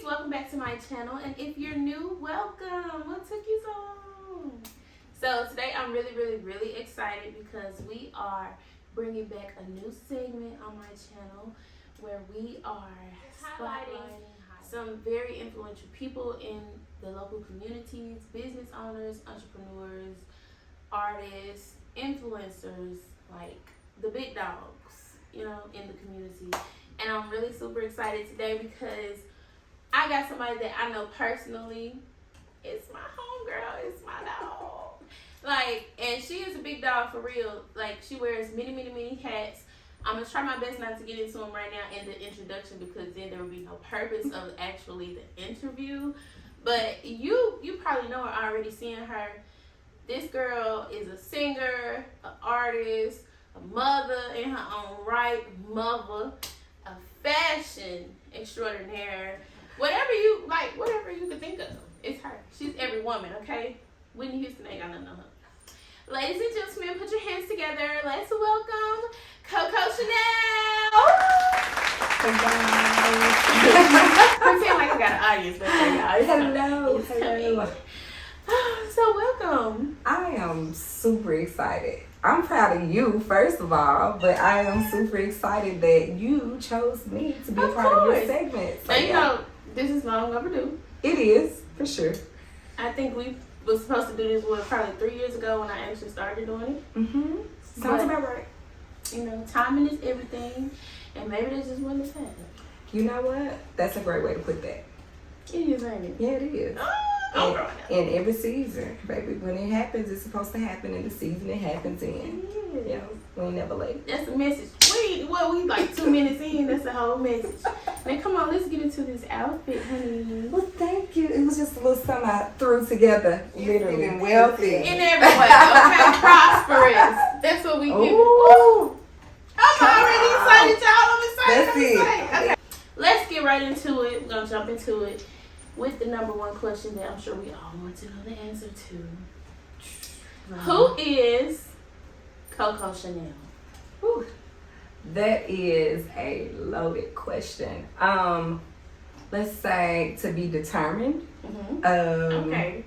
ladies, welcome back to my channel, and if you're new, welcome. What took you so long? So today I'm really excited because we are bringing back a new segment on my channel where we are spotlighting some very influential people in the local communities, business owners, entrepreneurs, artists, influencers, like the big dogs, you know, in the community. And I'm really super excited today because I got somebody that I know personally. It's my homegirl. It's my dog. Like, and she is a big dog for real. Like, she wears many hats. I'm going to try my best not to get into them right now in the introduction because then there will be no purpose of actually the interview. But you probably know her already, seeing her. This girl is a singer, an artist, a mother in her own right, a fashion extraordinaire, whatever you like, whatever you can think of, it's her. She's every woman, okay? Whitney Houston ain't got nothing on her. Ladies and gentlemen, put your hands together. Let's welcome C.Shenell. Pretend like I got an audience back there, y'all. Hello. So welcome. I am super excited. I'm proud of you, first of all, but I am super excited that you chose me to be a part of your segment. So, you know, this is long overdue. It is, for sure. I think we was supposed to do this probably 3 years ago when I actually started doing it. Mm-hmm. Sounds about right. You know, timing is everything, and maybe this just wasn't the time. You know what? That's a great way to put that. It is, ain't it? Yeah, it is. In every season, baby, when it happens, it's supposed to happen in the season it happens in. Yeah, we ain't never late. That's the message. We like 2 minutes in. That's the whole message. Now, come on, let's get into this outfit, honey. Well, thank you. It was just a little something I threw together. Literally. And wealthy. In every way, okay? Prosperous. That's what we give. Ooh. I'm already excited, y'all. I'm excited. That's it. Okay. Let's get right into it. We're going to jump into it with the number one question that I'm sure we all want to know the answer to. Who is C.Shenell? Whew. That is a loaded question. Let's say to be determined. Mm-hmm. Okay.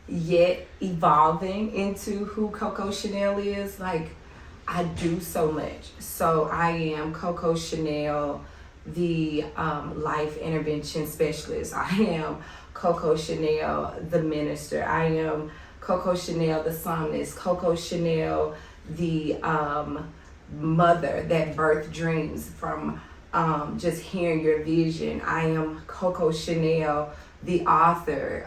Yet evolving into who C.Shenell is. Like, I do so much. So I am C.Shenell, the life intervention specialist. I am C.Shenell, the minister. I am C.Shenell, the psalmist. C.Shenell, the mother that birthed dreams from just hearing your vision. I am C.Shenell, the author.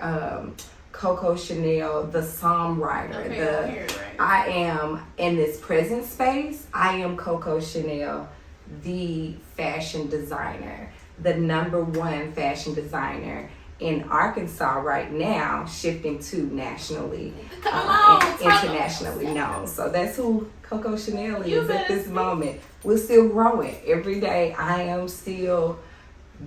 C.Shenell, the psalm writer. Okay, I am in this present space. I am C.Shenell, the fashion designer, the #1 fashion designer in Arkansas right now, shifting to nationally, internationally known. So that's who C.Shenell is at this moment. We're still growing. Every day I am still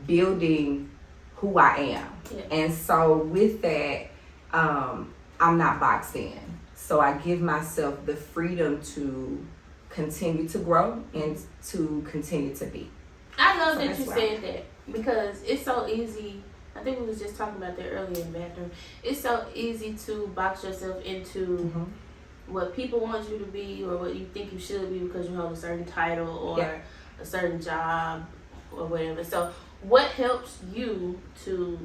building who I am. Yeah. And so with that, I'm not boxed in. So I give myself the freedom to continue to grow and to continue to be. I love that you said that because it's so easy. I think we was just talking about that earlier in the bathroom. It's so easy to box yourself into what people want you to be or what you think you should be because you hold a certain title or a certain job or whatever. So what helps you to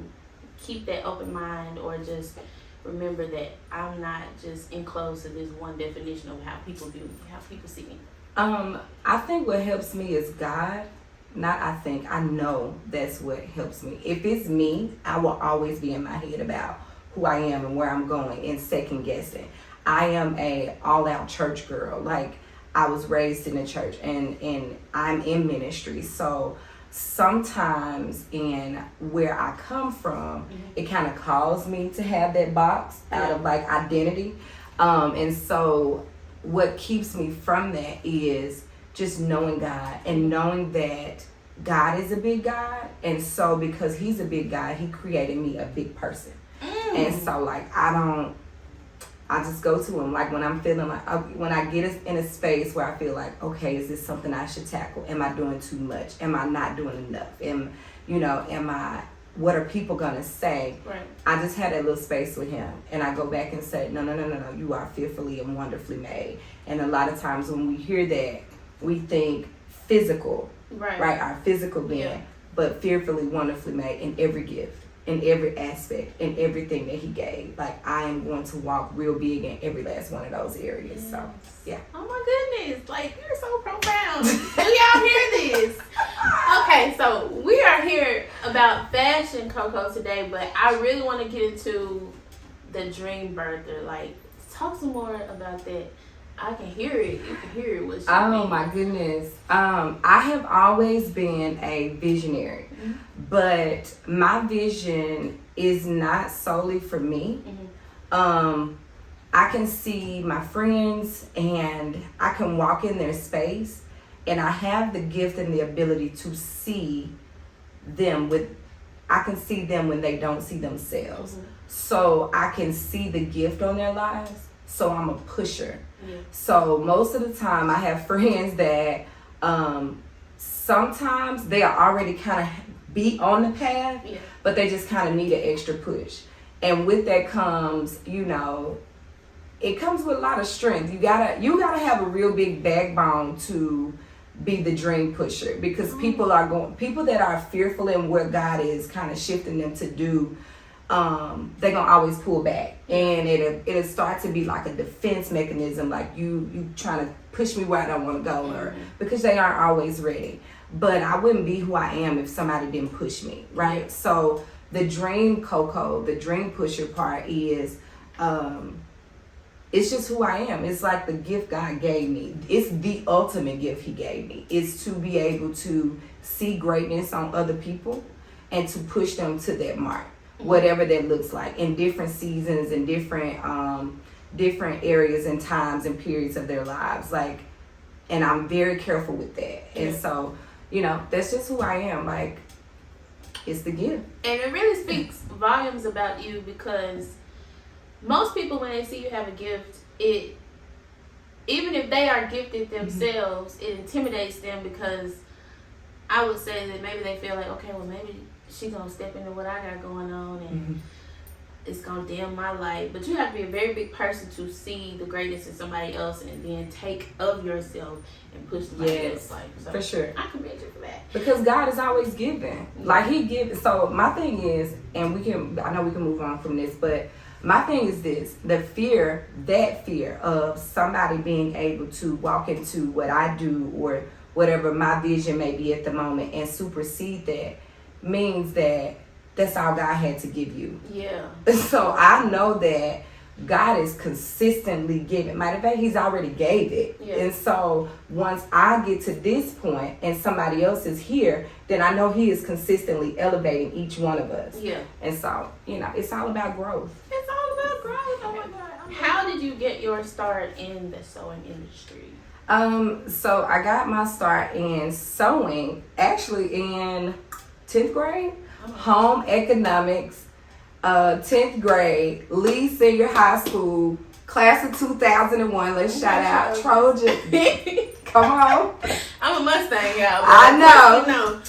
keep that open mind or just remember that I'm not just enclosed to this one definition of how people view me, how people see me? I think what helps me is God. I know that's what helps me. If it's me, I will always be in my head about who I am and where I'm going and second guessing. I am a all out church girl. Like, I was raised in the church and I'm in ministry. So sometimes in where I come from, it kind of calls me to have that box out of like identity. And so what keeps me from that is just knowing God and knowing that God is a big God. And so because he's a big God, he created me a big person. And so like, I just go to him. Like when I'm feeling like, when I get in a space where I feel like, okay, is this something I should tackle? Am I doing too much? Am I not doing enough? Am I what are people gonna say? Right. I just had that little space with him, and I go back and say, no, you are fearfully and wonderfully made. And a lot of times when we hear that, we think physical, right? Our physical being, Yeah. but fearfully, wonderfully made in every gift, in every aspect, in everything that he gave. Like, I am going to walk real big in every last one of those areas. Yes. So, yeah. Oh my goodness, like, you're so profound. Do y'all hear this? Okay, so we are here about fashion, Coco, today, but I really want to get into the dream birther. Like, talk some more about that. I can hear it. You can hear it. What Oh my goodness. I have always been a visionary, but my vision is not solely for me. I can see my friends and I can walk in their space, and I have the gift and the ability to see them I can see them when they don't see themselves. So I can see the gift on their lives. So I'm a pusher. Yeah. So most of the time I have friends that sometimes they are already kind of be on the path, but they just kind of need an extra push. And with that comes, it comes with a lot of strength. You gotta have a real big backbone to be the dream pusher, because people that are fearful in what God is kind of shifting them to do, they're gonna always pull back, and it'll start to be like a defense mechanism, like you trying to push me where I don't want to go, or because they aren't always ready. But I wouldn't be who I am if somebody didn't push me, right? So the dream Coco, the dream pusher part is it's just who I am. It's like the gift God gave me. It's the ultimate gift he gave me. It's to be able to see greatness on other people and to push them to that mark, whatever that looks like, in different seasons and different areas and times and periods of their lives. Like, and I'm very careful with that. And so, that's just who I am. Like, it's the gift. And it really speaks volumes about you, because most people, when they see you have a gift, even if they are gifted themselves, it intimidates them, because I would say that maybe they feel like, okay, well, maybe she's going to step into what I got going on, and it's going to dim my light. But you have to be a very big person to see the greatness in somebody else and then take of yourself and push somebody else's life. So for sure. I commend you for that. Because God is always giving. Like, he gives. So my thing is, and I know we can move on from this, but my thing is this: that fear of somebody being able to walk into what I do or whatever my vision may be at the moment and supersede that, means that that's all God had to give you. Yeah. So I know that God is consistently giving. Matter of fact, he's already gave it. Yeah. And so once I get to this point and somebody else is here, then I know he is consistently elevating each one of us. Yeah. And so, it's all about growth. It's all about growth. Oh my God. How did you get your start in the sewing industry? So I got my start in sewing actually in 10th grade. Home economics, 10th grade, Lee Senior High School, class of 2001. Let's shout out Trojan. Come on. I'm a Mustang, y'all. I know.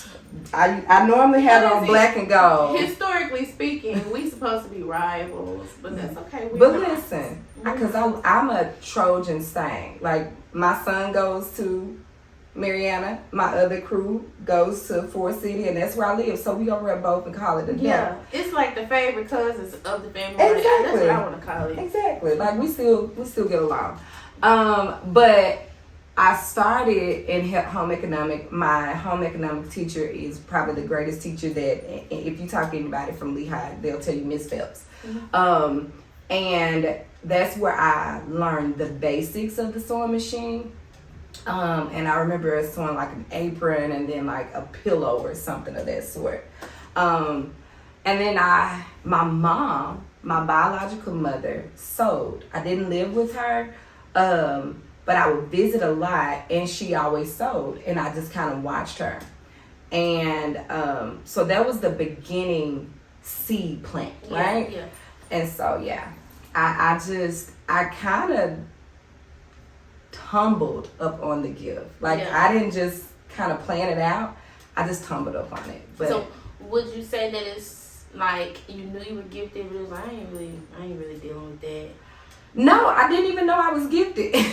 I normally have on black and gold. Historically speaking, we supposed to be rivals, but that's okay. But listen, because I'm a Trojan Stang. Like, my son goes to Mariana, my other crew goes to Fort City, and that's where I live. So we gonna rep both and call it together. Yeah, it's like the favorite cousins of the family. Exactly. That's what I want to call it. Exactly. Like, we still get along. But I started in home economic. My home economic teacher is probably the greatest teacher that, if you talk to anybody from Lehigh, they'll tell you Miss Phelps. And that's where I learned the basics of the sewing machine. And I remember sewing like an apron and then like a pillow or something of that sort. And then my mom, my biological mother, sewed. I didn't live with her, but I would visit a lot, and she always sewed, and I just kind of watched her. And so that was the beginning seed plant, right? Yeah. And so, I kind of tumbled up on the gift. Like, I didn't just kind of plan it out. I just tumbled up on it. But so would you say that it's like you knew you were gifted, but it was like, I ain't really dealing with that? No, I didn't even know I was gifted. Okay.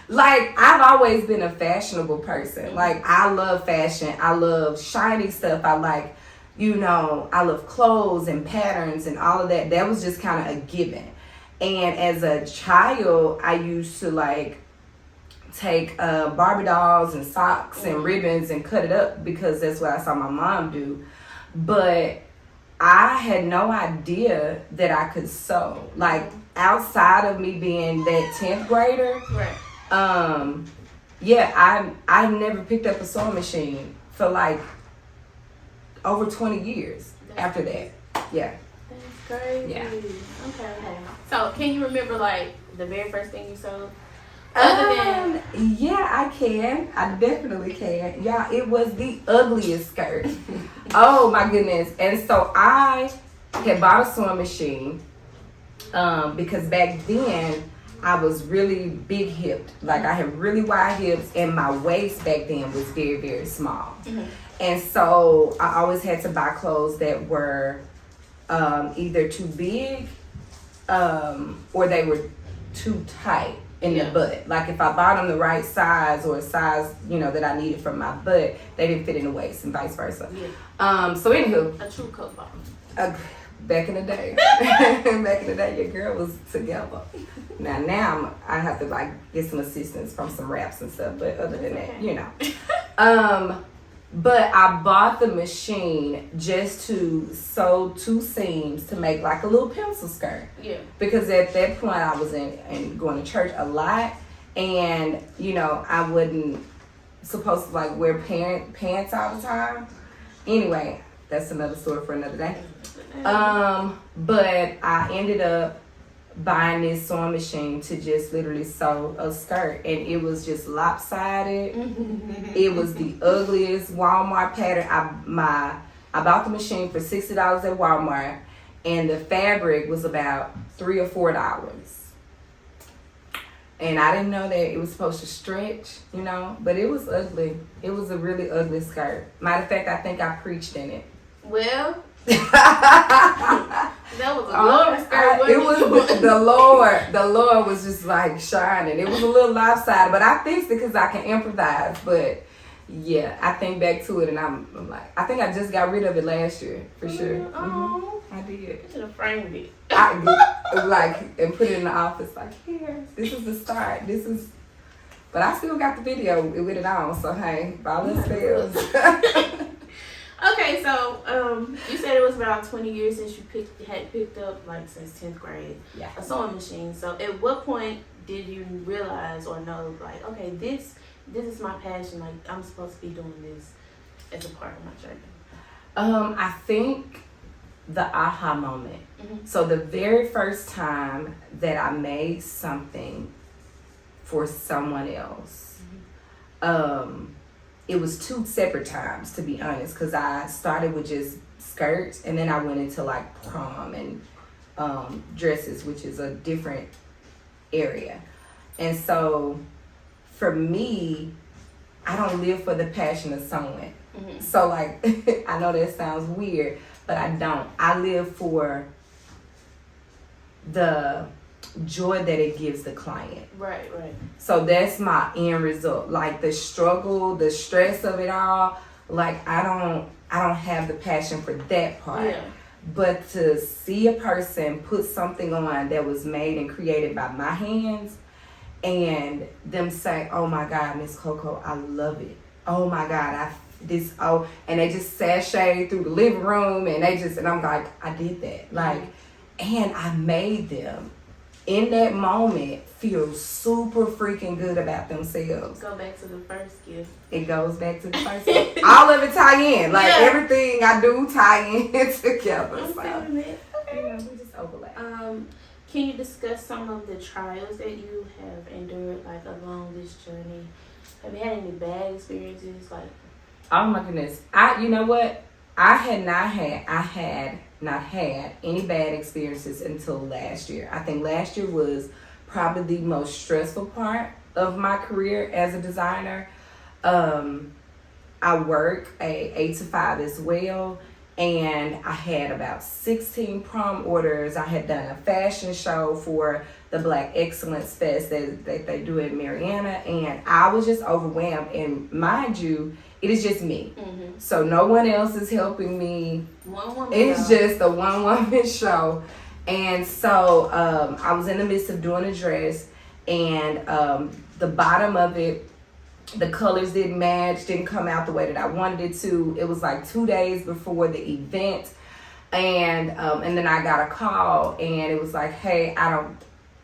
Like, I've always been a fashionable person. Like, I love fashion. I love shiny stuff. I like, I love clothes and patterns and all of that. That was just kind of a given. And as a child, I used to like take Barbie dolls and socks and ribbons and cut it up because that's what I saw my mom do. But I had no idea that I could sew. Like, outside of me being that 10th grader, Right. I never picked up a sewing machine for like over 20 years after that. Yeah. That's crazy. Yeah. Okay. So, can you remember like the very first thing you sewed? Other than Yeah, I can. I definitely can. Yeah, it was the ugliest skirt. Oh my goodness. And so I had bought a sewing machine because back then I was really big hipped. Like, I had really wide hips and my waist back then was very, very small. And so I always had to buy clothes that were either too big or they were too tight in the butt. Like, if I bought them the right size or a size, that I needed for my butt, they didn't fit in the waist and vice versa. So anywho. A true coat bottom. Back in the day. Your girl was together. Now I have to like get some assistance from some wraps and stuff, but other than that, But I bought the machine just to sew 2 seams to make like a little pencil skirt. Yeah. Because at that point I was in going to church a lot, and I wasn't supposed to like wear pants all the time. Anyway, that's another story for another day. But I ended up buying this sewing machine to just literally sew a skirt, and it was just lopsided. It was the ugliest Walmart pattern. I bought the machine for $60 at Walmart, and the fabric was about $3 or $4. And I didn't know that it was supposed to stretch, but it was ugly. It was a really ugly skirt. Matter of fact, I think I preached in it. Well, that was a glory skirt. It was the Lord was just like shining. It was a little lopsided, but I fixed it because I can improvise. But yeah, I think back to it and I'm like, I think I just got rid of it last year for sure. Oh, I did. You should have framed it. And put it in the office. Like, here, this is the start. But I still got the video with it on. So hey, if all else fails. Okay, so you said it was about 20 years since you had picked up, like, since 10th grade, a sewing machine. So at what point did you realize or know, like, okay, this is my passion, like, I'm supposed to be doing this as a part of my journey? I think the aha moment. So the very first time that I made something for someone else, it was 2 separate times, to be honest, because I started with just skirts, and then I went into like prom and dresses, which is a different area. And so for me, I don't live for the passion of sewing. So like, I know that sounds weird, but I don't. I live for the joy that it gives the client. Right. So that's my end result. Like, the struggle, the stress of it all, like, I don't have the passion for that part. Yeah. But to see a person put something on that was made and created by my hands, and them say, "Oh my God, Miss Coco, I love it. Oh my God, and they just sashay through the living room, and I'm like, I did that. Like, and I made them in that moment feel super freaking good about themselves. Go back to the first gift. It goes back to the first gift. All of it tie in. Like, everything I do tie in together. I'm feeling it. Okay. We just overlap. Can you discuss some of the trials that you have endured, like, along this journey? Have you had any bad experiences? Like, oh my goodness. You know what? I had not had any bad experiences until last year. I think last year was probably the most stressful part of my career as a designer. I work a 8 to 5 as well. And I had about 16 prom orders. I had done a fashion show for the Black Excellence Fest that they do in Mariana. And I was just overwhelmed. And mind you, it is just me. Mm-hmm. So no one else is helping me. One woman. It's just a one-woman show. And so I was in the midst of doing a dress. And the bottom of it, the colors didn't match, didn't come out the way that I wanted it to. It was like 2 days before the event. And then I got a call and it was like, hey,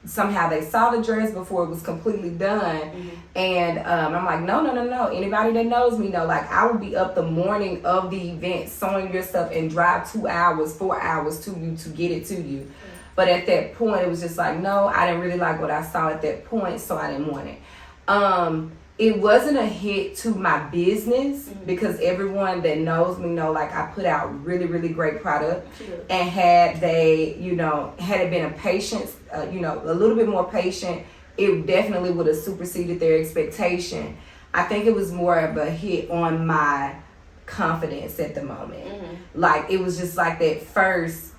somehow they saw the dress before it was completely done. Mm-hmm. And I'm like, no. Anybody that knows me know, like, I will be up the morning of the event sewing your stuff and drive 2 hours, 4 hours to you to get it to you. Mm-hmm. But at that point, it was just like, no, I didn't really like what I saw at that point, so I didn't want it. It wasn't a hit to my business because everyone that knows me know, like, I put out really, really great product. And had it been a patience, a little bit more patient, it definitely would have superseded their expectation. I think it was more of a hit on my confidence at the moment. Like, it was just like that first.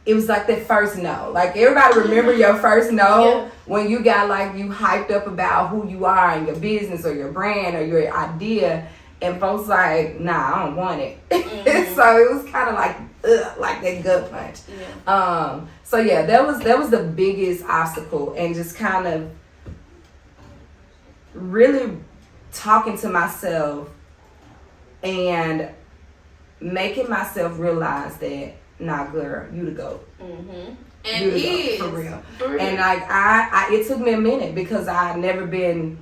It was like that first no. Like, everybody remember your first no when you got, like, you hyped up about who you are and your business or your brand or your idea, and folks like, nah, I don't want it. So it was kind of like, like that gut punch. So yeah, that was the biggest obstacle, and just kind of really talking to myself and making myself realize that, nah, girl, you the GOAT. And it is for real. And like I it took me a minute because I never been.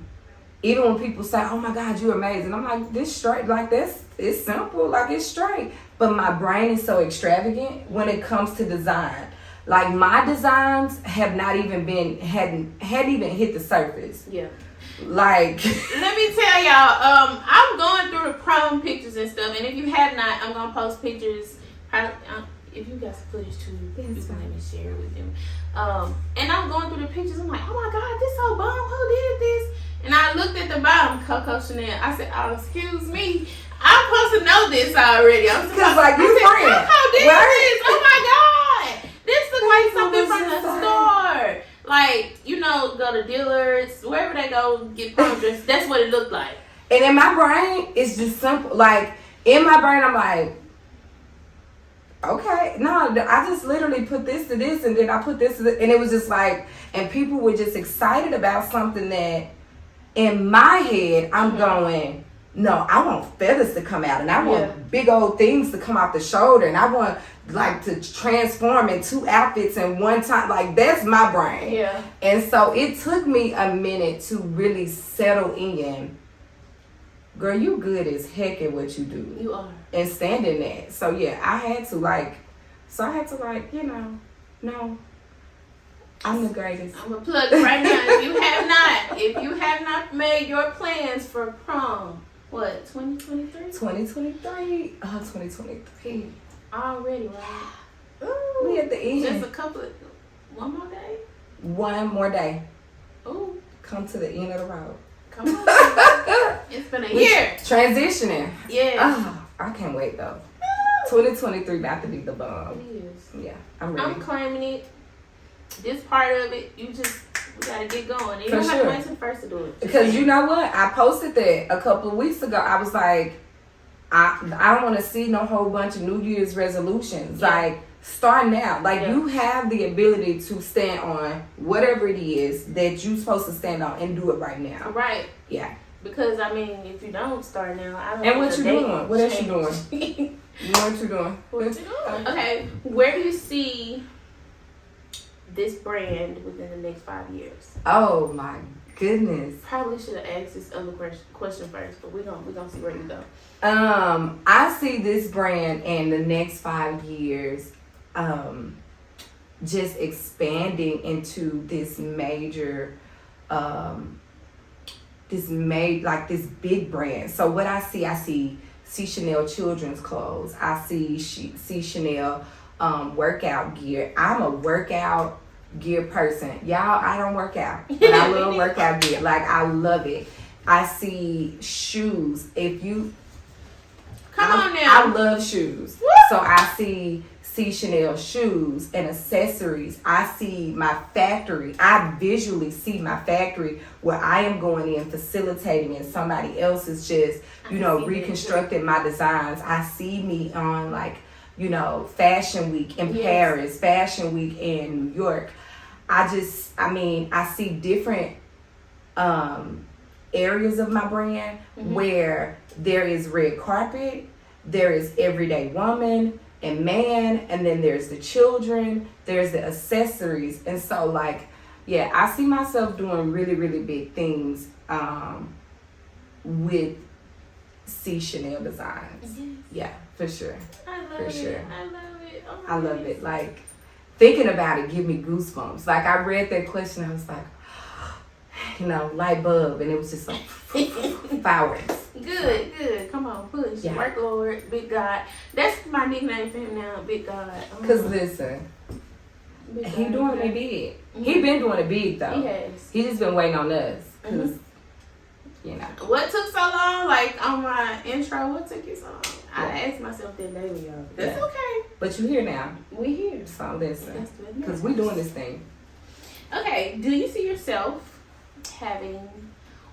Even when people say, "Oh my God, you're amazing," I'm like, "This straight, like this, it's simple, like it's straight." But my brain is so extravagant when it comes to design. Like, my designs have not even hadn't even hit the surface. Yeah. Like, let me tell y'all, I'm going through the prom pictures and stuff, and if you have not, I'm gonna post pictures. If you got some footage too, you can let me share it with them. And I'm going through the pictures. I'm like, oh my God, this so bomb. Who did this? And I looked at the bottom, Coco Chanel. I said, oh, excuse me. I'm supposed to know this already. I'm supposed like, you friend. Coco did this. Oh my God. This looks like something from the store. Like, go to dealers, wherever they go get prom dress. That's what it looked like. And in my brain, it's just simple. Like, in my brain, I'm like, okay, no, I just literally put this to this, and then I put this to this, and it was just like, and people were just excited about something that, in my head, I'm going, no, I want feathers to come out, and I want big old things to come off the shoulder, and I want, like, to transform in 2 outfits in one time. Like, that's my brain. Yeah. And so it took me a minute to really settle in. Girl, you good as heck at what you do. You are. And stand in that. So yeah, I had to no, I'm the greatest. I'm gonna plug it right now. If you have not made your plans for prom, what, 2023? 2023. 2023. Already, right? Ooh, we at the end. Just one more day? One more day. Ooh. Come to the end of the road. Come on. It's been a year. Transitioning. Yeah. Oh, I can't wait though. 2023 about to be the bomb. It is. Yeah, I'm ready. I'm claiming it. This part of it, we gotta get going. You For don't have sure. to wait till first to do it. Because you know what? I posted that a couple of weeks ago. I was like, I don't want to see no whole bunch of New Year's resolutions. Yeah. Like, start now. Like, you have the ability to stand on whatever it is that you're supposed to stand on and do it right now. Right. Yeah. Because, I mean, if you don't start now, I don't And know what you doing? What else you doing? What you doing? What you doing? Okay, where do you see this brand within the next 5 years? Oh my goodness. Probably should have asked this other question first, but we're gonna see where you go. I see this brand in the next 5 years, just expanding into this major, this big brand. So what I see C.Shenell children's clothes. I see C.Shenell workout gear. I'm a workout gear person. Y'all, I don't work out, but I love workout gear. Like, I love it. I see shoes. Come on now. I love shoes. Woo! So I see C.Shenell shoes and accessories. I see my factory. I visually see my factory where I am going in facilitating and somebody else is just, reconstructing my designs. I see me on like, Fashion Week in Paris, Fashion Week in New York. I see different areas of my brand where there is red carpet, there is everyday woman and man, and then there's the children, there's the accessories. And so I see myself doing really, really big things with C.Shenell designs. Yes. Yeah, for sure. I love For it. sure. I love it. Oh, I love it. Like, thinking about it give me goosebumps. Like, I read that question, I was like, light bulb, and it was just like fireworks. Good. Come on, push. Yeah. Work, Lord, Big God. That's my nickname for him now, Big God. Cause listen, Big he God. doing it big. He been doing it big though. He has. He just been waiting on us. Cause What took so long? Like on my intro, what took you so long? I asked myself that daily, y'all. That's okay. But you here now. We here. So listen, That's good. cause we doing this thing. Okay. Do you see yourself having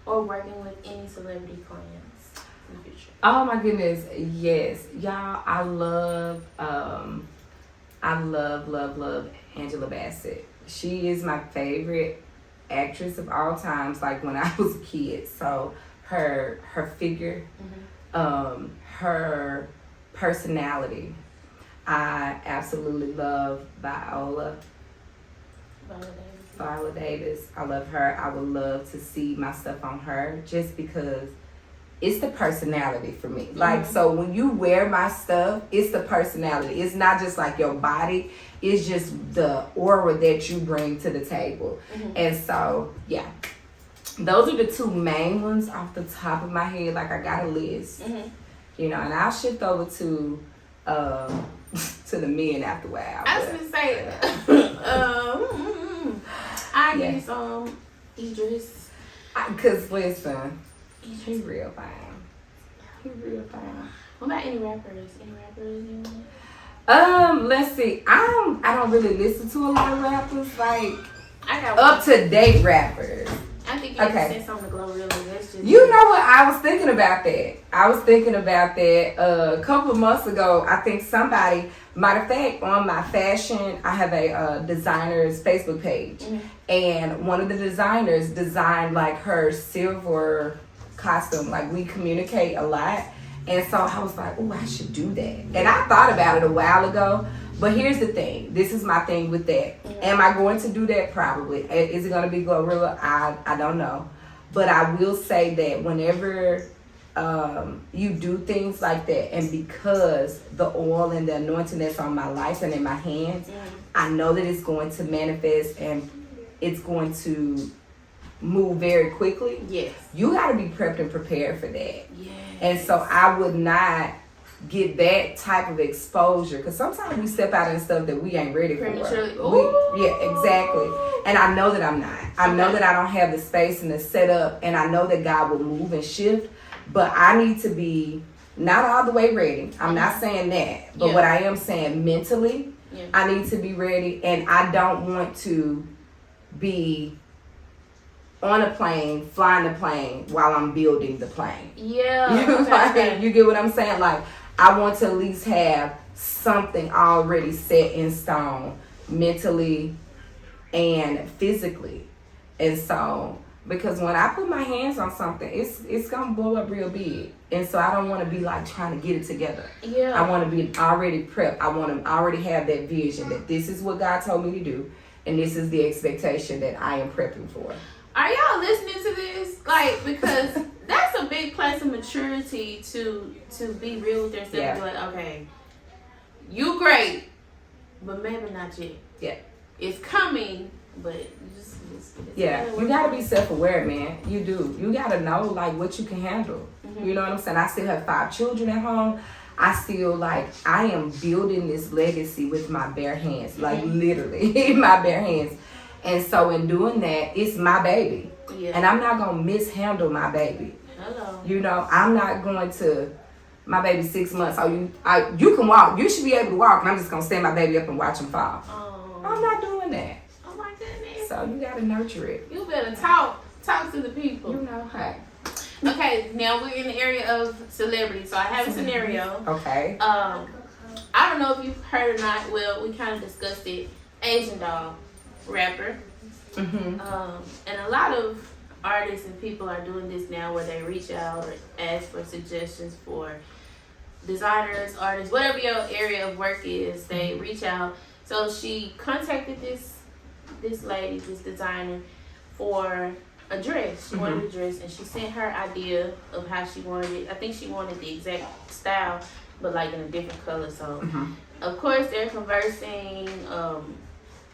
or working with any celebrity clients in the future? Oh my goodness, yes, y'all. I love Angela Bassett. She is my favorite actress of all times. Like when I was a kid, so her figure, her personality. I absolutely love Viola Davis. I love her. I would love to see my stuff on her just because it's the personality for me. Like, so when you wear my stuff, it's the personality. It's not just like your body. It's just the aura that you bring to the table. And so, yeah. Those are the two main ones off the top of my head. Like, I got a list. And I'll shift over to the men after a while. I was gonna say, I need some Idris. Cause listen, he real fine. He real fine. What about any rappers? Any rappers you want? Let's see. I don't really listen to a lot of rappers. Like I got up to date rappers. I think you have to say something to glow really. That's just You know what? I was thinking about that. A couple of months ago. I think somebody, matter of fact, on my fashion, I have a designer's Facebook page. And one of the designers designed like her silver costume. Like we communicate a lot. And so I was like, oh, I should do that. And I thought about it a while ago. But here's the thing. This is my thing with that. Am I going to do that? Probably. Is it going to be Glorilla? I don't know. But I will say that whenever you do things like that, and because the oil and the anointing that's on my life and in my hands, I know that it's going to manifest and it's going to move very quickly. Yes. You got to be prepped and prepared for that. Yes. And so I would not get that type of exposure because sometimes we step out in stuff that we ain't ready for. Yeah, exactly. And I know that I'm not. I know that I don't have the space and the setup, and I know that God will move and shift, but I need to be not all the way ready. I'm not saying that, but what I am saying mentally, I need to be ready, and I don't want to be on a plane, flying the plane while I'm building the plane. Yeah. You get what I'm saying? Like, I want to at least have something already set in stone mentally and physically. And so, because when I put my hands on something, it's going to blow up real big. And so I don't want to be like trying to get it together. Yeah. I want to be already prepped. I want to already have that vision that this is what God told me to do. And this is the expectation that I am prepping for. Are y'all listening to this? Like, because that's a big place of maturity to be real with yourself. Yeah. Be like, okay, you great, but maybe not yet. Yeah. It's coming, but just you gotta be self-aware, man. You do. You gotta know like what you can handle. You know what I'm saying? I still have 5 children at home. I feel like I am building this legacy with my bare hands, like literally my bare hands. And so in doing that, it's my baby. Yeah. And I'm not gonna mishandle my baby. Hello. You know, I'm not going to. My baby's 6 months. So you can walk. You should be able to walk. And I'm just gonna stand my baby up and watch him fall. Oh. I'm not doing that. Oh my goodness. So you gotta nurture it. You better talk to the people. You know, hey. Okay, now we're in the area of celebrities. So I have a scenario. Okay. I don't know if you've heard or not. Well, we kind of discussed it. Asian doll, rapper. Mm-hmm. And a lot of artists and people are doing this now, where they reach out or ask for suggestions for designers, artists, whatever your area of work is. They reach out. So she contacted this lady, this designer, for a dress. She wanted a dress, and she sent her idea of how she wanted it. I think she wanted the exact style, but like in a different color. So, of course, they're conversing.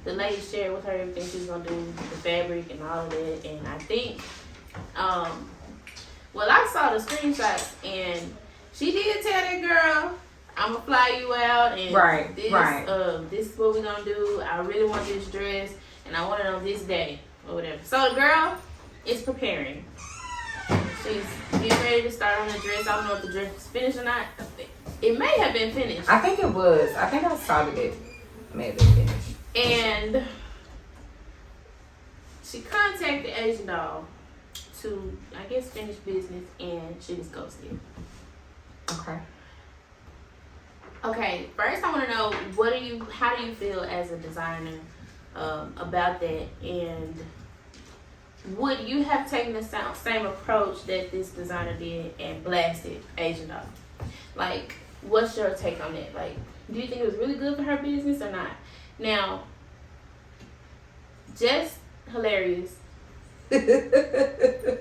The lady shared with her everything she was gonna do, the fabric and all of that. And I think, well, I saw the screenshots, and she did tell that girl, "I'm gonna fly you out, and this is what we're gonna do. I really want this dress, and I want it on this day or whatever." So the girl is preparing. She's getting ready to start on the dress. I don't know if the dress is finished or not. It may have been finished. I think it was. I think I started it. Maybe finished. And she contacted Asian Doll to, I guess, finish business, and she was ghosted. Okay. Okay, first I want to know, how do you feel as a designer about that, and would you have taken the same approach that this designer did and blasted Asian Doll? Like, what's your take on that? Like, do you think it was really good for her business or not? Now, just hilarious. Ended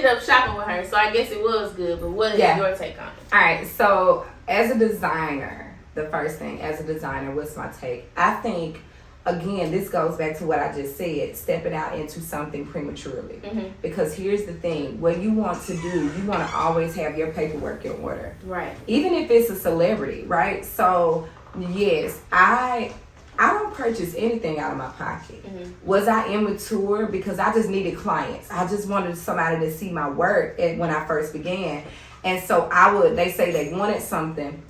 up shopping with her, so I guess it was good. But what is your take on it? All right, so as a designer, the first thing, as a designer, what's my take? I think, again, this goes back to what I just said, stepping out into something prematurely. Because here's the thing, what you want to do, you want to always have your paperwork in order. Right. Even if it's a celebrity, right? So, yes, I don't purchase anything out of my pocket. Was I immature? Because I just needed clients. I just wanted somebody to see my work when I first began. And so they say they wanted something,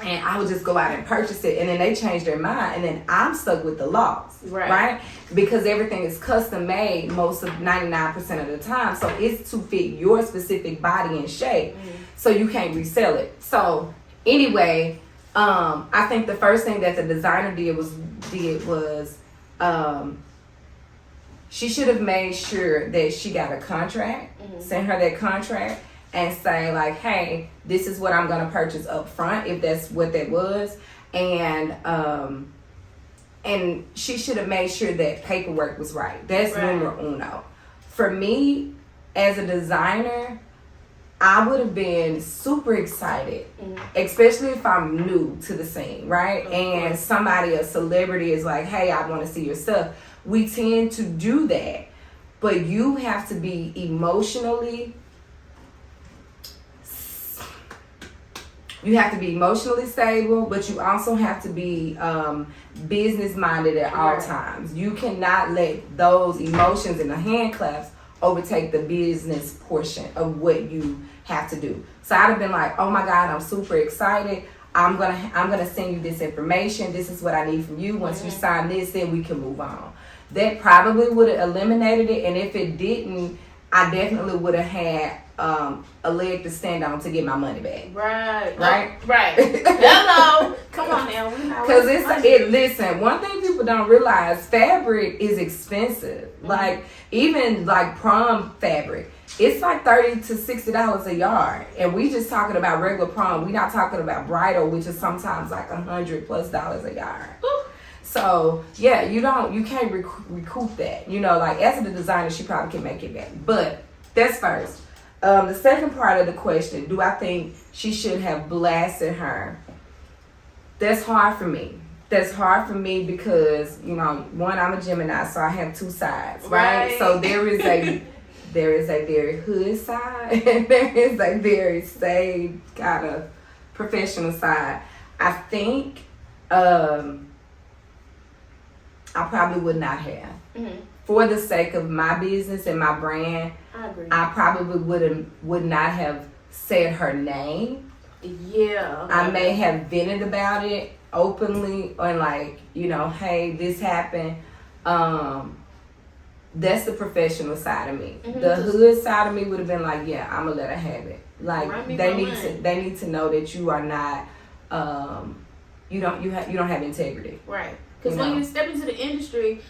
and I would just go out and purchase it, and then they change their mind, and then I'm stuck with the loss, right? Because everything is custom made most of 99% of the time, so it's to fit your specific body and shape, so you can't resell it. So anyway, I think the first thing that the designer did was she should have made sure that she got a contract, sent her that contract, and say like, hey, this is what I'm gonna purchase up front, if that's what that was, and she should have made sure that paperwork was right. That's numero uno. For me, as a designer, I would have been super excited, especially if I'm new to the scene, right? And somebody, a celebrity, is like, hey, I want to see your stuff. We tend to do that, but you have to be emotionally stable, but you also have to be business minded at all times. You cannot let those emotions and the hand claps overtake the business portion of what you have to do. So I'd have been like, oh my God, I'm super excited. I'm gonna send you this information. This is what I need from you. Once you sign this, then we can move on. That probably would have eliminated it, and if it didn't, I definitely would have had a leg to stand on to get my money back. Right. Hello. Come on now. Because listen, one thing people don't realize, fabric is expensive. Like, even like prom fabric, it's like $30 to $60 a yard. And we just talking about regular prom. We're not talking about bridal, which is sometimes like $100+ a yard. So yeah, you can't recoup that. You know, like as a designer, she probably can make it back. But that's first. The second part of the question, do I think she should have blasted her? That's hard for me. Because, you know, one, I'm a Gemini, so I have two sides, right? So there is a very hood side, and there is a very saved kind of professional side. I think I probably would not have. for the sake of my business and my brand, I agree. I probably would not have said her name. Yeah. I may have vented about it openly and like, you know, hey, this happened. That's the professional side of me. Mm-hmm. The hood side of me would have been like, yeah, I'm gonna let her have it. Like they need to know that you are not you don't have integrity. Right. Because when you step into the industry,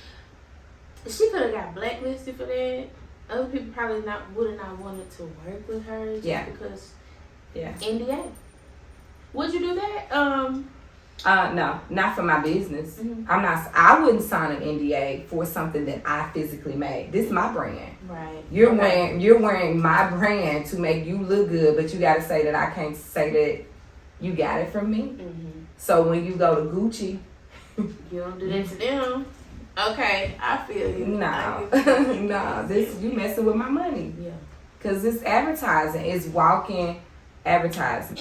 she could have got blacklisted for that. Other people probably would have not wanted to work with her just because NDA. Would you do that? No, not for my business. Mm-hmm. I wouldn't sign an NDA for something that I physically made. This is my brand. Right. You're wearing my brand to make you look good, but you gotta say that I can't say that you got it from me. Mm-hmm. So when you go to Gucci, you don't do that to them. Okay, I feel you. No, this you messing with my money. Yeah. Cause it's advertising. It's walking advertising.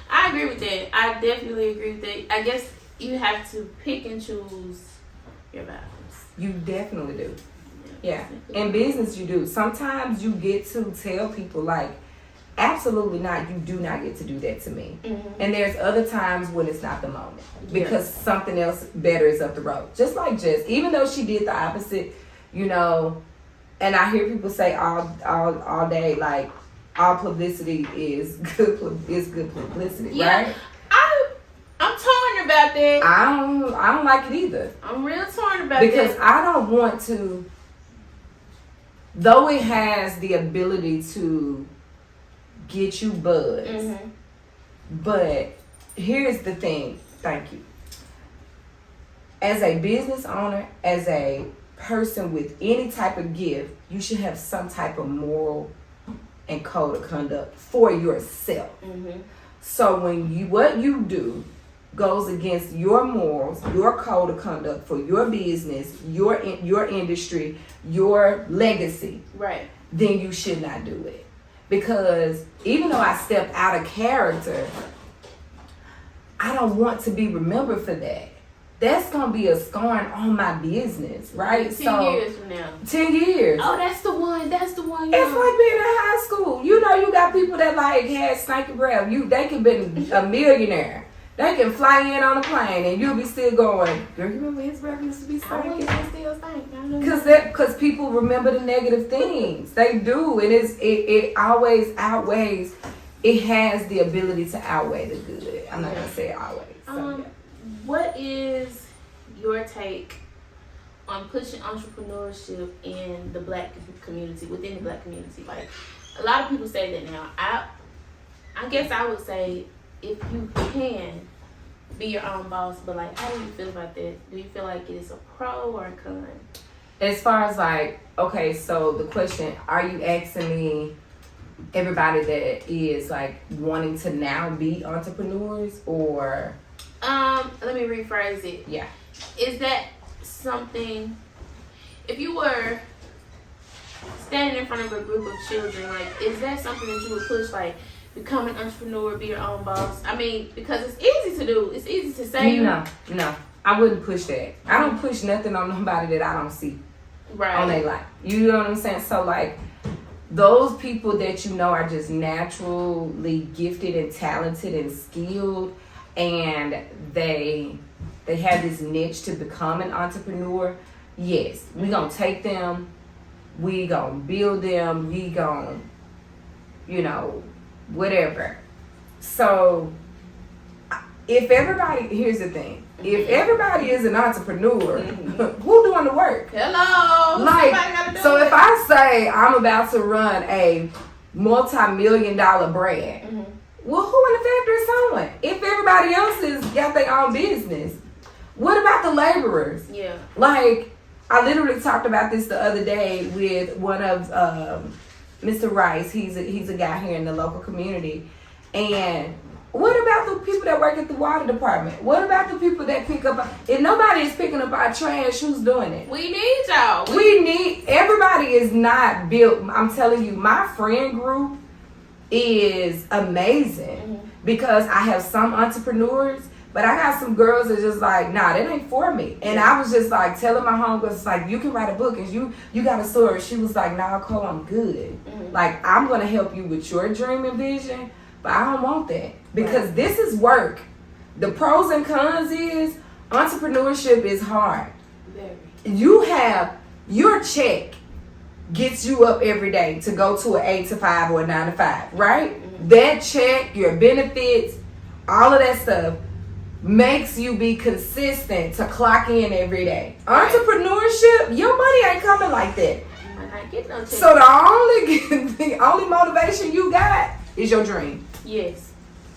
I agree with that. I definitely agree with that. I guess you have to pick and choose your battles. You definitely do. Yeah. In business, you do. Sometimes you get to tell people like, absolutely not. You do not get to do that to me. Mm-hmm. And there's other times when it's not the moment because something else better is up the road. Just like Jess, even though she did the opposite, you know. And I hear people say all day like, all publicity is good publicity, right? I'm torn about that. I don't like it either. I'm real torn about because that. I don't want to. Though it has the ability to get you buzz, Mm-hmm. but here's the thing. Thank you. As a business owner, as a person with any type of gift, you should have some type of moral and code of conduct for yourself. Mm-hmm. So when what you do goes against your morals, your code of conduct for your business, your industry, your legacy, right, then you should not do it. Because even though I stepped out of character, I don't want to be remembered for that. That's going to be a scarring on my business, right? 10 years from now. 10 years. Oh, that's the one. It's like being in high school. You know, you got people that like had stanky breath. They can be a millionaire. They can fly in on a plane and you'll be still going, girl, you remember his breath used to be stanky? Still stank. Because people remember the negative things. They do. And it always outweighs. It has the ability to outweigh the good. I'm not going to say always. So, what is your take on pushing entrepreneurship in the black community, within the black community? Like, a lot of people say that now. I guess I would say, if you can be your own boss, but like, how do you feel about that? Do you feel like it is a pro or a con? As far as like, okay, so the question, are you asking me everybody that is like wanting to now be entrepreneurs or... Let me rephrase it. Yeah. Is that something, if you were standing in front of a group of children, like, is that something that you would push, like, become an entrepreneur, be your own boss? I mean, because it's easy to do. It's easy to say. No. I wouldn't push that. I don't push nothing on nobody that I don't see on their life. You know what I'm saying? So, like, those people that you know are just naturally gifted and talented and skilled, and they have this niche to become an entrepreneur, yes, we gonna take them, we gonna build them, we gonna, you know, whatever. So if everybody, here's the thing, if everybody is an entrepreneur, who doing the work? Hello. Like, so if I say I'm about to run a multi-million-dollar brand, well, who in the factory is sewing? If everybody else has got their own business, what about the laborers? Yeah. Like, I literally talked about this the other day with one of Mr. Rice. He's a guy here in the local community. And what about the people that work at the water department? What about the people that pick up? If nobody is picking up our trash, who's doing it? We need y'all. Everybody is not built. I'm telling you, my friend group is amazing because I have some entrepreneurs, But I got some girls that just like, nah, that ain't for me. And I was just like telling my homegirls, like, you can write a book and you got a story. She was like, nah, Cole, I'm good. Like, I'm going to help you with your dream and vision, but I don't want that. Because this is work. The pros and cons is entrepreneurship is hard. You have your check gets you up every day to go to an 8 to 5 or a 9 to 5, right? That check, your benefits, all of that stuff makes you be consistent to clock in every day. Entrepreneurship, your money ain't coming like that. You might not get no check. So the only motivation you got is your dream. Yes.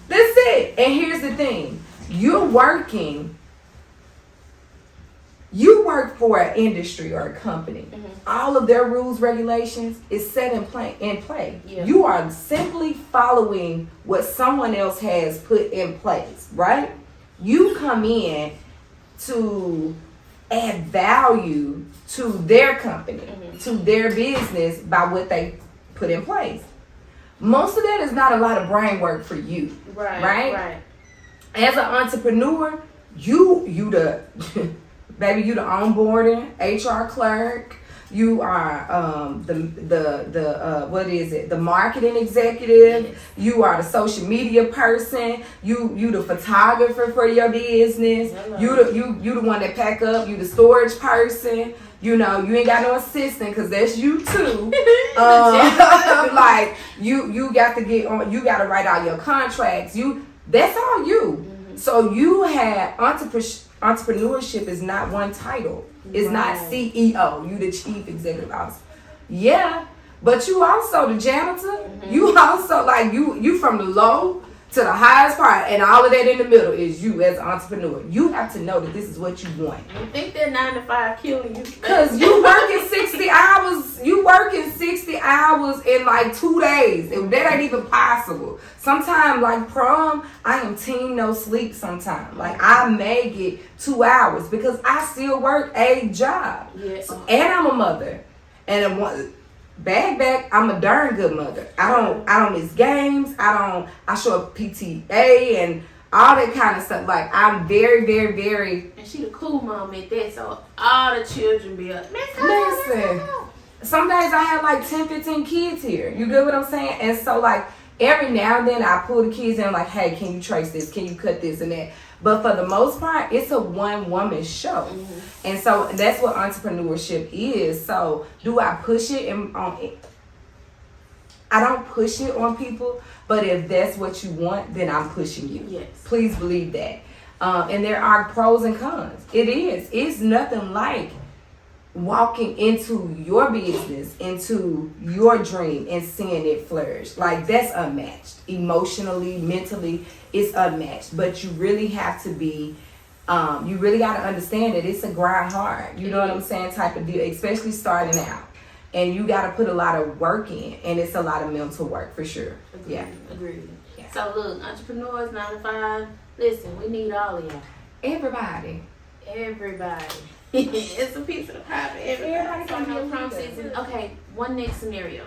That's it. And here's the thing. You work for an industry or a company. All of their rules, regulations is set in play. Yeah. You are simply following what someone else has put in place, right? You come in to add value to their company, to their business by what they put in place. Most of that is not a lot of brain work for you, right? As an entrepreneur, you the baby, you the onboarding HR clerk. You are the marketing executive. Yes. You are the social media person. You the photographer for your business. You the one that pack up. You the storage person. You know, you ain't got no assistant because that's you too. Like you got to get on. You got to write out your contracts. That's all you. So you have entrepreneurship is not one title. It's not CEO. You the chief executive officer. Yeah, but you also the janitor. You also like you from the low to the highest part, and all of that in the middle is you as an entrepreneur. You have to know that this is what you want. You think that 9 to 5 killing you? Cause you working 60 hours. You working 60 hours in like 2 days. That ain't even possible. Sometimes like prom, I am team no sleep. Sometimes like I may get 2 hours because I still work a job. Yes. And I'm a mother. And back, I'm a darn good mother. I don't miss games. I show up PTA and all that kind of stuff. Like I'm very, very, very. And she the cool mom at that, so all the children be up. Listen, some days I have like 10, 15 kids here. You get what I'm saying? And so like every now and then I pull the kids in like, hey, can you trace this? Can you cut this and that? But for the most part, it's a one-woman show. And so that's what entrepreneurship is. So do I push it on it? I don't push it on people, but if that's what you want, then I'm pushing you. Yes. Please believe that. And there are pros and cons. It is. It's nothing like walking into your business, into your dream and seeing it flourish. Like that's unmatched. Emotionally, mentally, it's unmatched. But you really have to be, you really got to understand that it's a grind hard. You know what I'm saying? Type of deal, especially starting out. And you got to put a lot of work in, and it's a lot of mental work for sure. Agreed. Yeah. So look, entrepreneurs, 9 to 5. Listen, we need all of y'all. Everybody. It's a piece of the pie for everybody. So I know Everybody prom season. Okay, one next scenario.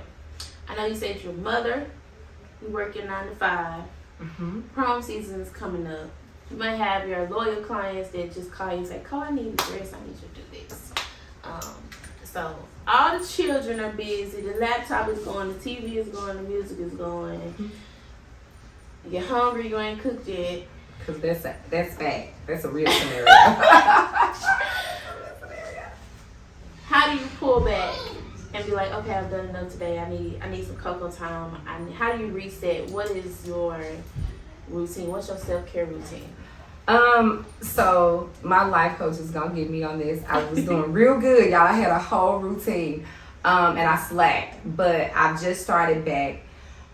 I know you said you're a mother. You work your 9 to 5. Prom season is coming up. You might have your loyal clients that just call you and say, Cole, I need a dress. I need you to do this. So all the children are busy. The laptop is going. The TV is going. The music is going. You're hungry. You ain't cooked yet. Because that's fact. That's a real scenario. How do you pull back and be like, okay, I've done enough today. I need some cocoa time. How do you reset? What is your routine? What's your self-care routine? So my life coach is gonna get me on this. I was doing real good, y'all. I had a whole routine, and I slacked, but I've just started back.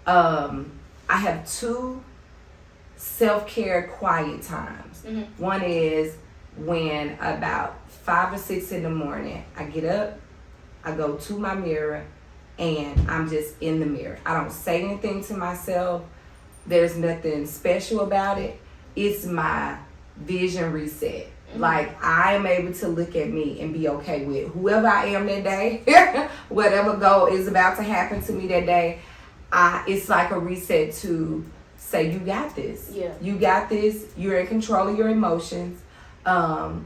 I have 2 self-care quiet times. One is when about 5 or 6 in the morning, I get up, I go to my mirror, and I'm just in the mirror. I don't say anything to myself. There's nothing special about it. It's my vision reset. Like I am able to look at me and be okay with whoever I am that day, whatever goal is about to happen to me that day. It's like a reset to say, you got this. Yeah. You got this. You're in control of your emotions.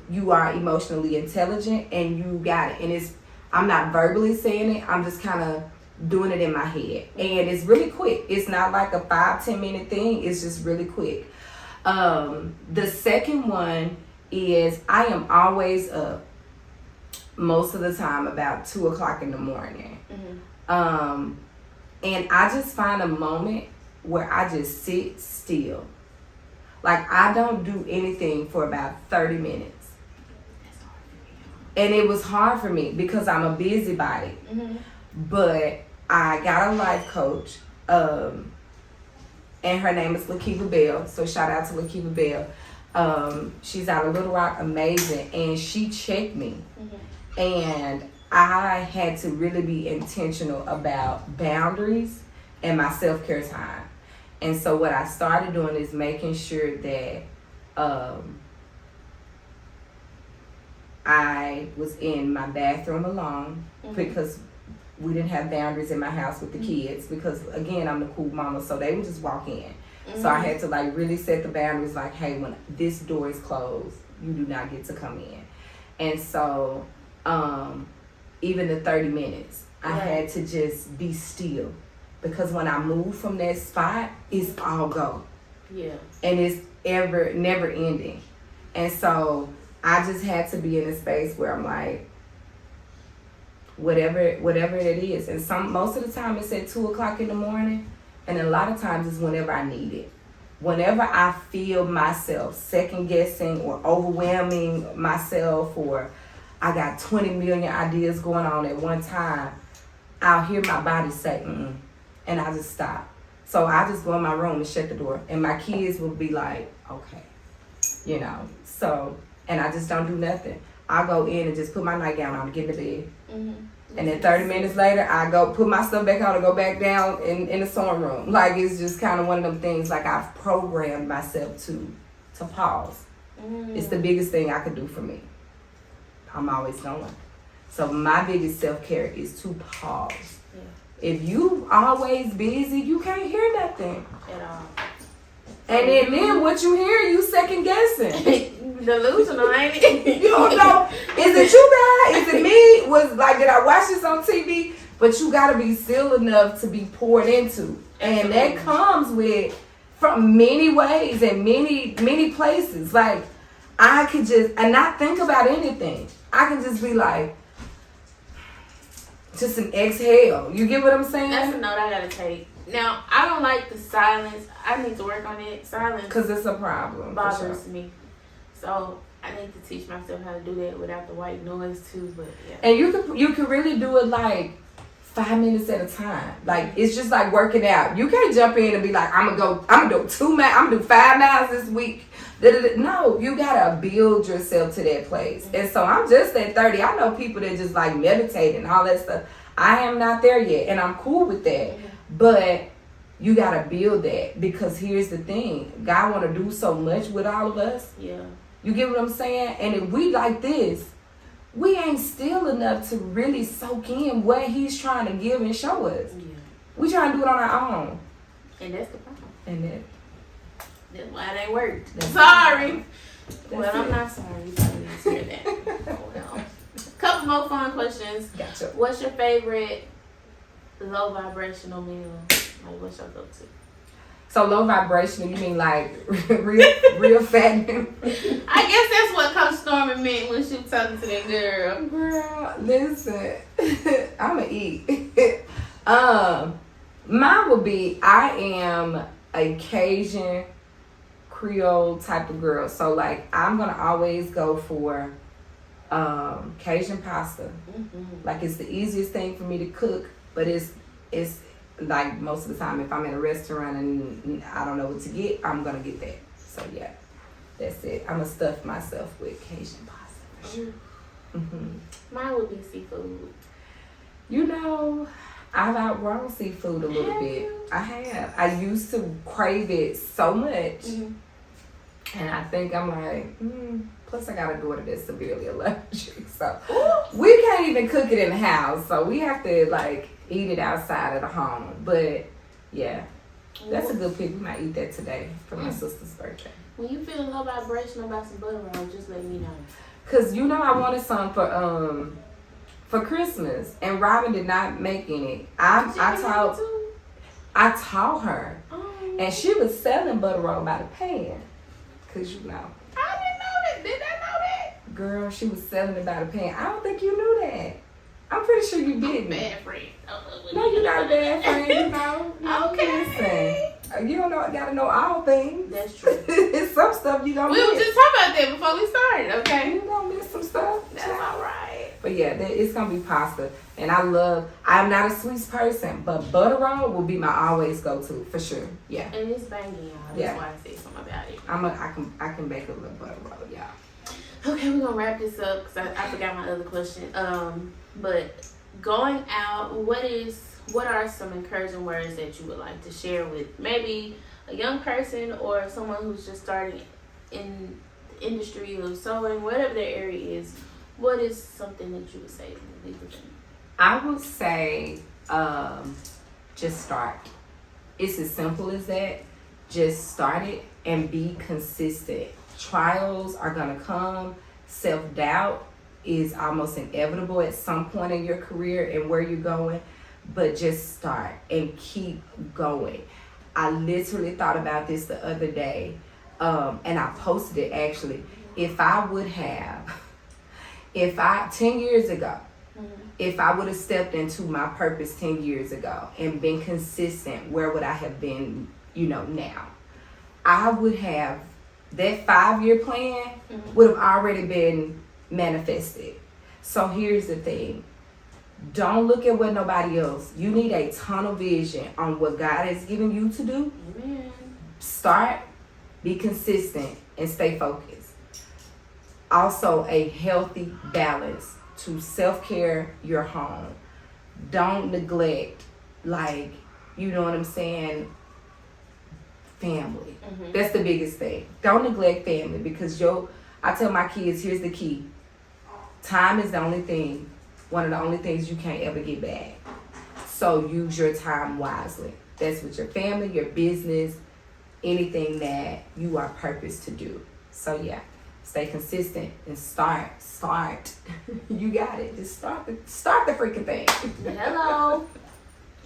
You are emotionally intelligent, and you got it. And I'm not verbally saying it. I'm just kind of doing it in my head. And it's really quick. It's not like a 5-10 minute thing. It's just really quick. The second one is I am always up most of the time about 2 o'clock in the morning. And I just find a moment where I just sit still. Like, I don't do anything for about 30 minutes. And it was hard for me because I'm a busybody. But I got a life coach, and her name is Lakiva Bell. So shout out to Lakiva Bell. She's out of Little Rock, amazing. And she checked me. And I had to really be intentional about boundaries and my self-care time. And so what I started doing is making sure that I was in my bathroom alone, because we didn't have boundaries in my house with the kids, because again, I'm the cool mama, so they would just walk in. So I had to like really set the boundaries, like, hey, when this door is closed, you do not get to come in. And so even the 30 minutes, I had to just be still, because when I move from that spot, it's all go. Yeah. And it's never ending. And so I just had to be in a space where I'm like, whatever it is. And most of the time it's at 2 o'clock in the morning, and a lot of times it's whenever I need it. Whenever I feel myself second guessing or overwhelming myself, or I got 20 million ideas going on at one time, I'll hear my body say, and I just stop. So I just go in my room and shut the door, and my kids will be like, okay, so, and I just don't do nothing. I go in and just put my nightgown on and get in the bed. And then 30 minutes later, I go put my stuff back on and go back down in the sewing room. Like, it's just kind of one of them things, like I've programmed myself to pause. It's the biggest thing I could do for me. I'm always going. So my biggest self-care is to pause. Yeah. If you always busy, you can't hear nothing. At all. And then what you hear, you second guessing. Delusional, ain't it? You don't know. Is it you, guys? Is it me? Was like, did I watch this on TV? But you gotta be still enough to be poured into. And that comes from many ways and many places. Like, I could just, and not think about anything. I can just be like, just an exhale. You get what I'm saying? That's a note I gotta take. Now, I don't like the silence. I need to work on it. Silence. Because it's a problem. Bothers me. So I need to teach myself how to do that without the white noise too. But yeah. And you can really do it like 5 minutes at a time. Like, it's just like working out. You can't jump in and be like, I'm gonna do 2 miles. I'm gonna do 5 miles this week. No, you gotta build yourself to that place. And so I'm just at 30. I know people that just like meditate and all that stuff. I am not there yet, and I'm cool with that. But you gotta build that, because here's the thing: God want to do so much with all of us. Yeah. You get what I'm saying? And if we like this, we ain't still enough to really soak in what He's trying to give and show us. Yeah. We trying to do it on our own. And that's the problem. And that's why it ain't worked. Sorry. I'm not sorry. You probably didn't hear that. Well, couple more fun questions. Gotcha. What's your favorite low vibrational meal? Like, what's your go-to? So low vibrational, you mean like real fattening? I guess that's what Coach Stormy meant when she was talking to that girl. Girl, listen, I'ma eat. Mine would be, I am a Cajun Creole type of girl. So like, I'm gonna always go for Cajun pasta. Like, it's the easiest thing for me to cook, but it's like most of the time, if I'm in a restaurant and I don't know what to get, I'm gonna get that. So yeah, that's it. I'm gonna stuff myself with Cajun pasta for sure. Mine would be seafood. I've outgrown seafood a little bit. I have. I used to crave it so much, and I think I'm like, plus I got a daughter that's severely allergic, so we can't even cook it in the house. So we have to like eat it outside of the home. But yeah, That's a good pick. We might eat that today for my sister's birthday. When you feel low vibration about some butter roll, just let me know. Cause you know I wanted some for Christmas, and Robin did not make any. I taught her, and she was selling butter roll by the pan. Cause you know. I didn't know that. Did I know that? Girl, she was selling it by the pan. I don't think you knew that. I'm pretty sure you didn't. Bad friend. No, you're not a bad friend. You know. Okay. Listen, you don't know. Gotta know all things. That's true. It's some stuff you don't. We were just talking about that before we started. Okay. You don't miss some stuff. That's all right. But yeah, it's gonna be pasta, and I'm not a sweets person, but butter roll will be my always go to for sure. Yeah. And it's banging, y'all. That's why I said something about it. I can bake a little butter roll, y'all. Okay, we're gonna wrap this up because I forgot my other question. But going out, what are some encouraging words that you would like to share with maybe a young person or someone who's just starting in the industry of sewing, whatever their area is? What is something that you would say to leave with them? I would say, just start. It's as simple as that. Just start it and be consistent. Trials are gonna come. Self-doubt is almost inevitable at some point in your career and where you're going, but just start and keep going. I literally thought about this the other day, and I posted it actually. If 10 years ago, if I would have stepped into my purpose 10 years ago and been consistent, where would I have been, now? I would have, that 5-year plan would have already been manifested. So here's the thing. Don't look at what nobody else. You need a tunnel vision on what God has given you to do. Amen. Start, be consistent, and stay focused. Also, a healthy balance to self-care your home. Don't neglect, you know what I'm saying, family. That's the biggest thing. Don't neglect family because I tell my kids, here's the key. Time is one of the only things you can't ever get back. So use your time wisely. That's with your family, your business, anything that you are purposed to do. So yeah. Stay consistent and start. You got it. Just start the freaking thing. Hello.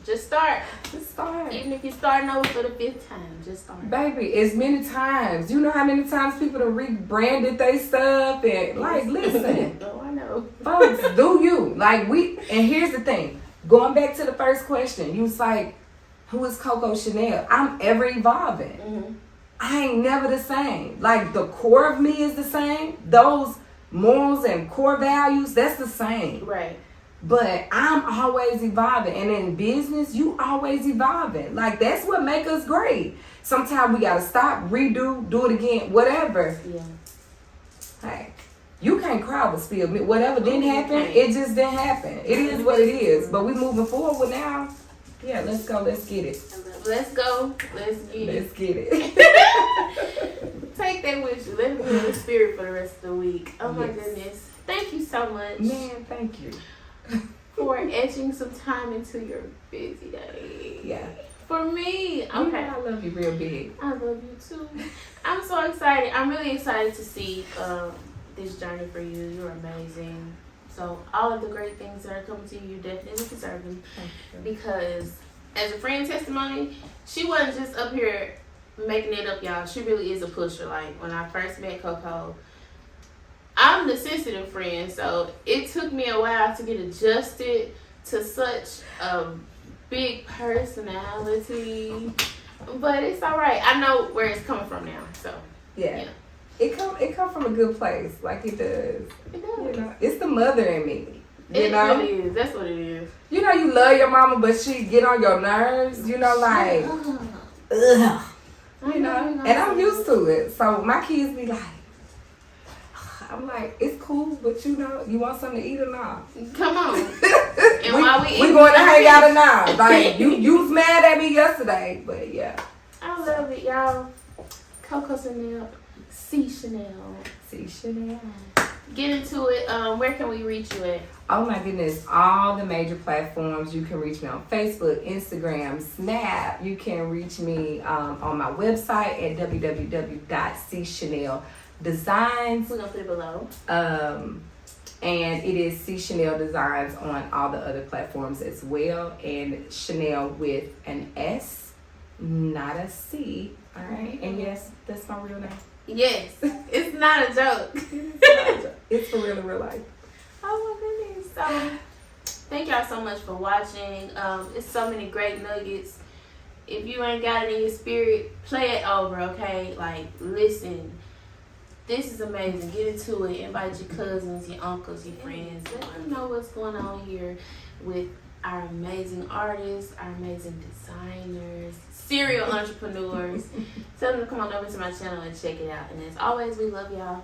Just start. Just start. Even if you're starting over for the 5th time, just start. Baby, as many times. You know how many times people have rebranded their stuff and listen. Oh, I know. Folks, do you. And here's the thing. Going back to the first question, you was like, who is C.Shenell? I'm ever evolving. I ain't never the same. The core of me is the same. Those morals and core values, that's the same. Right. But I'm always evolving. And in business, you always evolving. That's what makes us great. Sometimes we got to stop, redo, do it again, whatever. Yeah. Hey, you can't cry with spill. Whatever didn't happen, it just didn't happen. It is what it is. But we moving forward now. Yeah, let's go. Let's get it. Let's go. Let's get it. Let's get it. Take that with you. Let it be in the spirit for the rest of the week. Oh my goodness. Thank you so much. Man, thank you. For etching some time into your busy day. Yeah. For me. Okay. I love you real big. I love you too. I'm so excited. I'm really excited to see this journey for you. You're amazing. So all of the great things that are coming to you, you definitely deserve them. Because as a friend testimony, she wasn't just up here making it up, y'all. She really is a pusher. When I first met Coco, I'm the sensitive friend, so it took me a while to get adjusted to such a big personality. But it's all right. I know where it's coming from now. So yeah. It come from a good place, it does. It does. It's the mother in me. It really is. That's what it is. You love your mama, but she get on your nerves. Ugh. And I'm used to it. So my kids be like, I'm like, it's cool, but you want something to eat or not? Come on. And while we going to hang out or not? You was mad at me yesterday, but yeah. I love it, y'all. C.Shenell. C.Shenell. get into it. Where can we reach you at? Oh my goodness, all the major platforms. You can reach me on Facebook, Instagram, Snap. You can reach me on my website at www.C.Shenell.designs. We're going to put it below. And it is C.Shenell Designs on all the other platforms as well. And Chanel with an S, not a C. All right. And yes, that's my real name. Yes, it's not a joke. It's for real in real life. Oh my goodness. So, thank y'all so much for watching. It's so many great nuggets. If you ain't got it in your spirit, play it over, okay? Like, listen. This is amazing. Get into it. Invite your cousins, your uncles, your friends. Let them know what's going on here with our amazing artists, our amazing designers, serial entrepreneurs. Tell them to come on over to my channel and check it out. And as always, we love y'all.